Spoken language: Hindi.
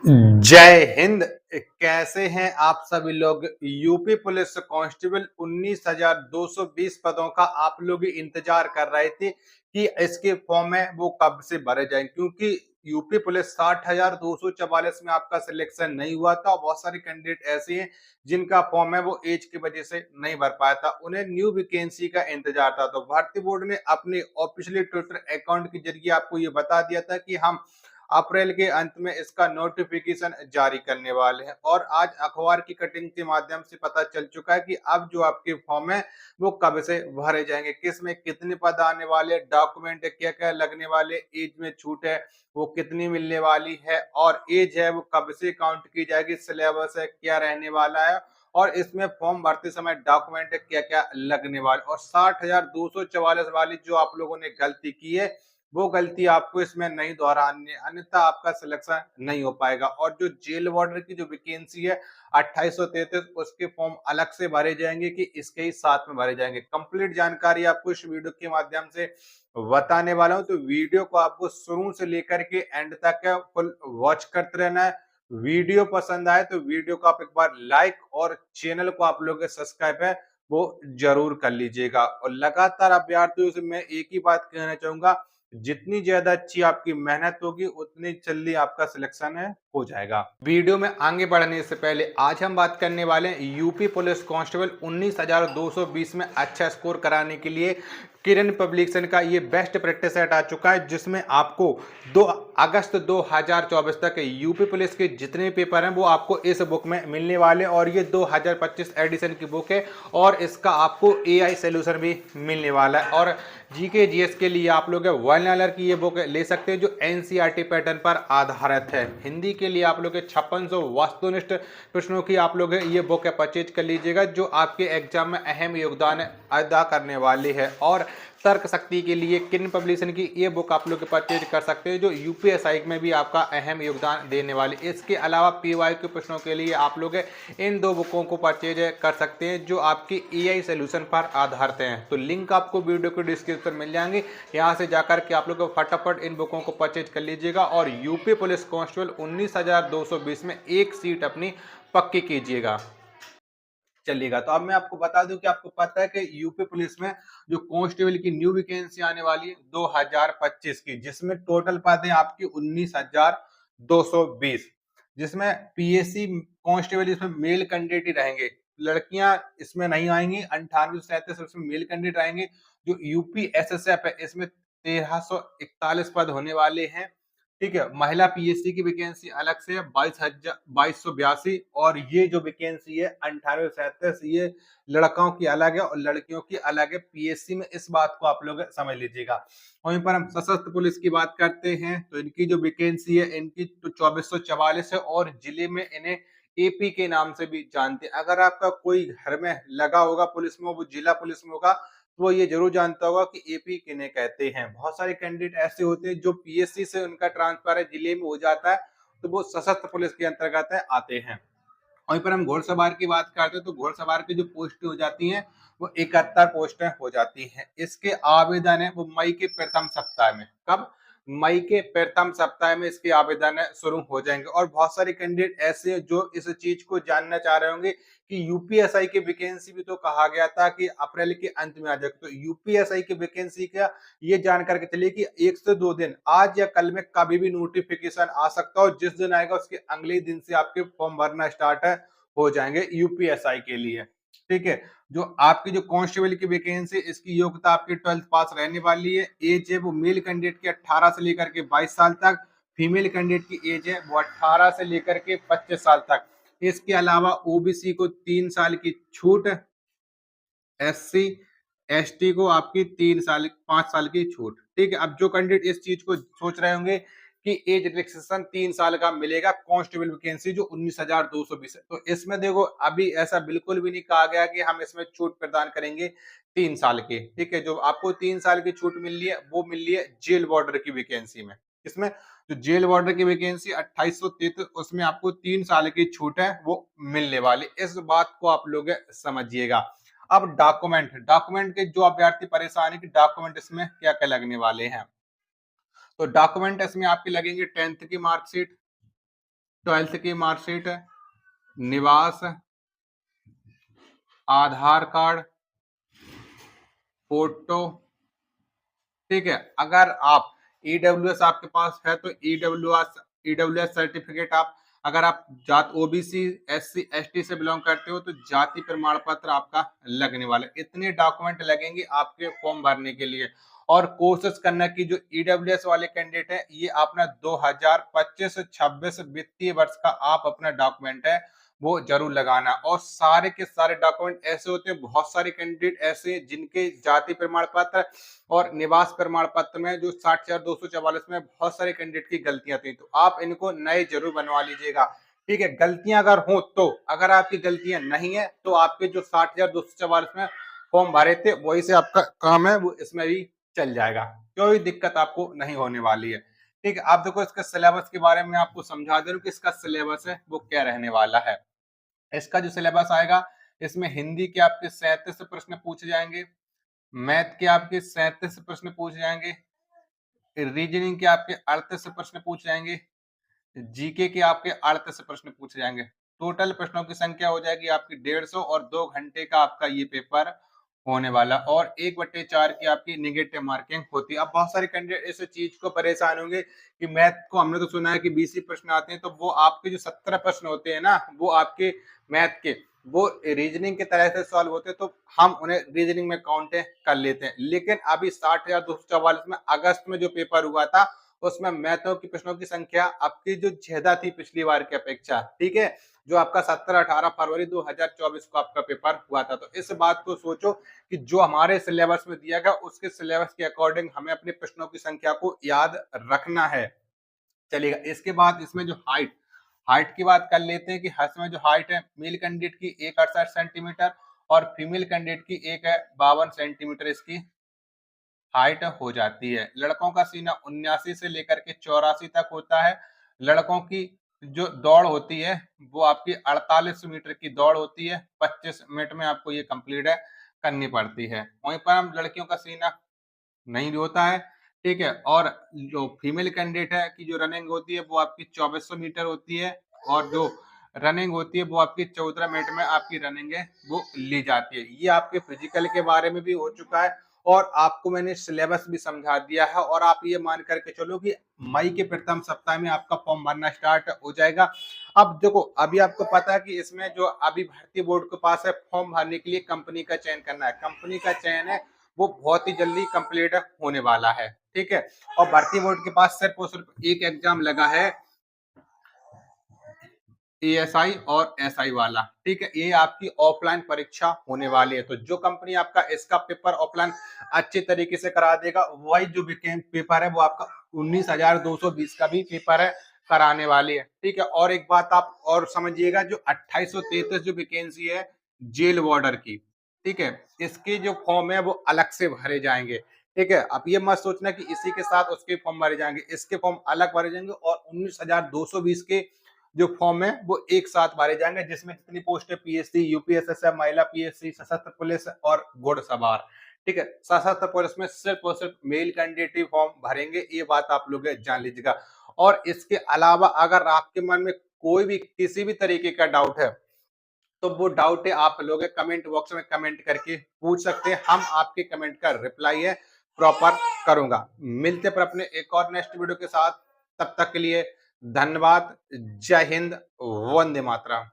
जय हिंद। कैसे हैं आप सभी लोग। यूपी पुलिस कांस्टेबल 19,220 पदों का आप लोग इंतजार कर रहे थे कि इसके फॉर्म है वो कब से भरे जाएं, क्योंकि यूपी पुलिस 60,244 में आपका सिलेक्शन नहीं हुआ था और बहुत सारे कैंडिडेट ऐसे हैं जिनका फॉर्म है वो एज की वजह से नहीं भर पाया था। उन्हें न्यू वैकेंसी का इंतजार था, तो भारतीय बोर्ड ने अपने ऑफिशियली ट्विटर अकाउंट के जरिए आपको ये बता दिया था कि हम अप्रैल के अंत में इसका नोटिफिकेशन जारी करने वाले हैं। और आज अखबार की कटिंग के माध्यम से पता चल चुका है कि अब जो आपके फॉर्म है वो कब से भरे जाएंगे, किस में कितने पद आने वाले, डॉक्यूमेंट क्या क्या लगने वाले, एज में छूट है वो कितनी मिलने वाली है, और एज है वो कब से काउंट की जाएगी, सिलेबस है क्या रहने वाला है, और इसमें फॉर्म भरते समय डॉक्यूमेंट क्या क्या लगने वाले। और 60,244 वाली जो आप लोगों ने गलती की है वो गलती आपको इसमें नहीं दोहरानी है, अन्यथा आपका सिलेक्शन नहीं हो पाएगा। और जो जेल वार्डर की जो वैकेंसी है 2833, उसके फॉर्म अलग से भरे जाएंगे कि इसके ही साथ में भरे जाएंगे। कंप्लीट जानकारी आपको इस वीडियो के माध्यम से बताने वाला हूं, तो वीडियो को आपको शुरू से लेकर के एंड तक फुल वॉच करते रहना है। वीडियो पसंद आए तो वीडियो को आप एक बार लाइक और चैनल को आप लोग सब्सक्राइब है वो जरूर कर लीजिएगा। और लगातार अभ्यर्थियों से मैं एक ही बात कहना चाहूंगा, जितनी ज्यादा अच्छी आपकी मेहनत होगी उतनी जल्दी आपका सिलेक्शन है हो जाएगा। वीडियो में आगे बढ़ने से पहले आज हम बात करने वाले हैं यूपी पुलिस कांस्टेबल 19,220 में अच्छा स्कोर कराने के लिए किरण पब्लिकेशन का ये बेस्ट प्रैक्टिस सेट आ चुका है, जिसमें आपको 2 अगस्त 2024 तक यूपी पुलिस के जितने पेपर हैं वो आपको इस बुक में मिलने वाले। और ये 2025 एडिशन की बुक है और इसका आपको एआई सोल्यूशन भी मिलने वाला है। और जीके जीएस के लिए आप लोग 1 की ये बुक ले सकते हैं जो एनसीईआरटी पैटर्न पर आधारित है। हिंदी के लिए आप लोग 5600 वस्तुनिष्ठ प्रश्नों की आप लोग ये बुक परचेज कर लीजिएगा, जो आपके एग्जाम में अहम योगदान अदा करने वाली है। और तर्क शक्ति के लिए किरण पब्लिकेशन की ये बुक आप लोग परचेज कर सकते हैं जो यूपीएसआई में भी आपका अहम योगदान देने वाली। इसके अलावा पीवाई के प्रश्नों के लिए आप लोग इन 2 बुकों को परचेज कर सकते हैं जो आपकी एआई सोल्यूशन पर आधारित हैं। तो लिंक आपको वीडियो के डिस्क्रिप्शन मिल जाएंगे, यहाँ से जाकर के आप लोग फटाफट इन बुकों को परचेज कर लीजिएगा और यूपी पुलिस कांस्टेबल 19,220 में एक सीट अपनी पक्की कीजिएगा। चलिएगा, तो अब मैं आपको बता दूं कि आपको पता है कि यूपी पुलिस में जो कांस्टेबल की न्यू वैकेंसी आने वाली है 2025 की, जिसमें टोटल पद है आपकी 19,220, जिसमें पीएससी कांस्टेबल इसमें मेल कैंडिडेट ही रहेंगे, लड़कियां इसमें नहीं आएंगी। 9837 इसमें मेल कैंडिडेट आएंगे। जो यूपी एसएसएफ है इसमें 1341 पद होने वाले हैं। ठीक है, महिला पीएससी की वैकेंसी अलग से है 22,282, और ये जो वैकेंसी है 9837 ये लड़कों की अलग है और लड़कियों की अलग है पीएससी में। इस बात को आप लोग समझ लीजिएगा। वहीं पर हम सशस्त्र पुलिस की बात करते हैं तो इनकी जो वैकेंसी है इनकी तो 2444 है और जिले में इन्हें एपी के नाम से भी जानते हैं। अगर आपका कोई घर में लगा होगा पुलिस में, वो जिला पुलिस में होगा, तो वो ये जरूर जानता होगा कि एपी किन्हें कहते हैं। बहुत सारे कैंडिडेट ऐसे होते हैं जो पीएससी से उनका ट्रांसफर है जिले में हो जाता है, तो वो सशस्त्र पुलिस के अंतर्गत आते हैं। वहीं पर हम घोड़सवार की बात करते हैं तो घोड़सवार की जो पोस्टें हो जाती हैं वो 71 पोस्टें हो जाती हैं। इसके आवेदन है वो मई के प्रथम सप्ताह में, कब, मई के प्रथम सप्ताह में इसके आवेदन शुरू हो जाएंगे। और बहुत सारे कैंडिडेट ऐसे हैं जो इस चीज को जानना चाह रहे होंगे कि यूपीएसआई की वैकेंसी भी तो कहा गया था कि अप्रैल के अंत में आ जाएगी, तो यूपीएसआई की वैकेंसी का ये जान करके चलिए कि 1 से 2 दिन आज या कल में कभी भी नोटिफिकेशन आ सकता हो। जिस दिन आएगा उसके अगले दिन से आपके फॉर्म भरना स्टार्ट है हो जाएंगे यूपीएसआई के लिए। ठीक है, जो आपकी जो कांस्टेबल की वैकेंसी इसकी योग्यता आपकी 12th पास रहने वाली है। एज है वो मेल कैंडिडेट की 18 से लेकर के 22 साल तक, फीमेल कैंडिडेट की एज है वो 18 से लेकर के 25 साल तक। इसके अलावा ओबीसी को 3 साल की छूट, एससी एसटी को आपकी 3 साल 5 साल की छूट। ठीक है, अब जो कैंडिडेट इस चीज को सोच रहे होंगे कि एज रिलैक्सेशन 3 साल का मिलेगा कांस्टेबल वैकेंसी जो 19,220 है, तो इसमें देखो अभी ऐसा बिल्कुल भी नहीं कहा गया कि हम इसमें छूट प्रदान करेंगे 3 साल की। ठीक है, जो आपको 3 साल की छूट मिल रही है वो मिल रही है जेल वार्डर की वैकेंसी में। इसमें जो जेल वार्डर की वैकेंसी 2833 उसमें आपको 3 साल की छूट है वो मिलने वाली। इस बात को आप लोग समझिएगा। अब डॉक्यूमेंट डॉक्यूमेंट के जो अभ्यर्थी परेशान है कि डॉक्यूमेंट इसमें क्या क्या लगने वाले हैं, तो डॉक्यूमेंट इसमें आपके लगेंगे 10th की मार्कशीट, 12th की मार्कशीट, निवास, आधार कार्ड, फोटो। ठीक है, अगर आप ईडब्ल्यूएस आपके पास है तो ईडब्ल्यूएस सर्टिफिकेट आप, अगर आप जात ओबीसी एससी एसटी से बिलोंग करते हो तो जाति प्रमाण पत्र आपका लगने वाला है। इतने डॉक्यूमेंट लगेंगे आपके फॉर्म भरने के लिए। और कोशिश करना कि जो ईडब्ल्यूएस वाले कैंडिडेट है, ये अपना 2025-26 वित्तीय वर्ष का आप अपना डॉक्यूमेंट है वो जरूर लगाना। और सारे के सारे डॉक्यूमेंट ऐसे होते हैं, बहुत सारे कैंडिडेट ऐसे जिनके जाति प्रमाण पत्र और निवास प्रमाण पत्र में जो 60,244 में बहुत सारे कैंडिडेट की गलतियां थी, तो आप इनको नए जरूर बनवा लीजिएगा। ठीक है, गलतियां अगर हो तो, अगर आपकी गलतियां नहीं है तो आपके जो 60,244 में फॉर्म भरे थे वही से आपका काम है वो इसमें भी चल जाएगा, कोई दिक्कत आपको नहीं होने वाली है। ठीक है, आप देखो इसका सिलेबस के बारे में आपको समझा दे रहा हूँ कि इसका सिलेबस है वो क्या रहने वाला है। इसका जो सिलेबस आएगा, इसमें हिंदी के आपके 37 प्रश्न पूछे जाएंगे, मैथ के आपके 37 प्रश्न पूछे जाएंगे, रीजनिंग के आपके 38 प्रश्न पूछे जाएंगे, जीके के आपके 38 प्रश्न पूछे जाएंगे। टोटल प्रश्नों की संख्या हो जाएगी आपकी 150 और 2 घंटे का आपका ये पेपर होने वाला। और 1/4 की आपकी निगेटिव मार्किंग होती है। अब बहुत सारे कैंडिडेट इस चीज को परेशान होंगे कि मैथ को हमने तो सुना है कि 20 ही प्रश्न आते हैं, तो वो आपके जो 17 प्रश्न होते हैं ना, वो आपके मैथ के वो रीजनिंग की तरह से सॉल्व होते हैं, तो हम उन्हें रीजनिंग में काउंट कर लेते हैं। लेकिन अभी 60,244 में अगस्त में जो पेपर हुआ था, उसमें मैथों की प्रश्नों की संख्या आपकी जो ज्यादा थी पिछली बार की अपेक्षा। ठीक है, जो आपका 17-18 फरवरी 2024 को आपका पेपर हुआ था। तो इस बात को सोचो कि जो हमारे सिलेबस में दिया गया उसके सिलेबस के अकॉर्डिंग हमें अपने प्रश्नों की संख्या को याद रखना है। चलेगा, इसके बाद इसमें जो हाइट हाइट की बात कर लेते हैं कि इसमें जो हाइट है मेल कैंडिडेट की 168 सेंटीमीटर और फीमेल कैंडिडेट की 152 सेंटीमीटर इसकी हाइट हो जाती है। लड़कों का सीना 79 से लेकर के 84 तक होता है। लड़कों की जो दौड़ होती है वो आपकी 48 मीटर की दौड़ होती है, 25 मिनट में आपको ये कंप्लीट है करनी पड़ती है। वहीं पर हम लड़कियों का सीना नहीं भी होता है। ठीक है, और जो फीमेल कैंडिडेट है की जो रनिंग होती है वो आपकी 2400 मीटर होती है, और जो रनिंग होती है वो आपकी 14 मिनट में आपकी रनिंग है वो ली जाती है। ये आपके फिजिकल के बारे में भी हो चुका है और आपको मैंने सिलेबस भी समझा दिया है। और आप ये मान करके चलो कि मई के प्रथम सप्ताह में आपका फॉर्म भरना स्टार्ट हो जाएगा। अब देखो, अभी आपको पता है कि इसमें जो अभी भर्ती बोर्ड के पास है फॉर्म भरने के लिए कंपनी का चयन करना है। कंपनी का चयन है वो बहुत ही जल्दी कंप्लीट होने वाला है। ठीक है, और भर्ती बोर्ड के पास सिर्फ और सिर्फ एक एग्जाम लगा है, एएसआई और एसआई वाला। ठीक है, ये आपकी ऑफलाइन परीक्षा होने वाली है। तो जो कंपनी आपका इसका पेपर ऑफलाइन अच्छे तरीके से करा देगा, वही जो पेपर है वो आपका 19,220 का भी पेपर है कराने वाली है। ठीक है, और एक बात आप और समझिएगा, जो 2833 जो वैकेंसी है जेल वार्डर की, ठीक है, इसके जो फॉर्म है वो अलग से भरे जाएंगे। ठीक है, अब ये मत सोचना कि इसी के साथ उसके फॉर्म भरे जाएंगे, इसके फॉर्म अलग भरे जाएंगे और 19,220 के जो फॉर्म है वो एक साथ भरे जाएंगे, जिसमें जितनी पोस्ट है पीएससी, यूपीएसएसएफ, महिला पीएससी, सशस्त्र पुलिस और घुड़सवार। ठीक है, सशस्त्र पुलिस में सिर्फ और सिर्फ मेल कैंडिडेट ही फॉर्म भरेंगे, ये बात आप लोग जान लीजिएगा। और इसके अलावा अगर आपके मन में कोई भी किसी भी तरीके का डाउट है, तो वो डाउट है आप लोग कमेंट बॉक्स में कमेंट करके पूछ सकते हैं। हम आपके कमेंट का रिप्लाई है प्रॉपर करूंगा। मिलते पर अपने एक और नेक्स्ट वीडियो के साथ, तब तक के लिए धन्यवाद। जय हिंद, वंदे मातरम।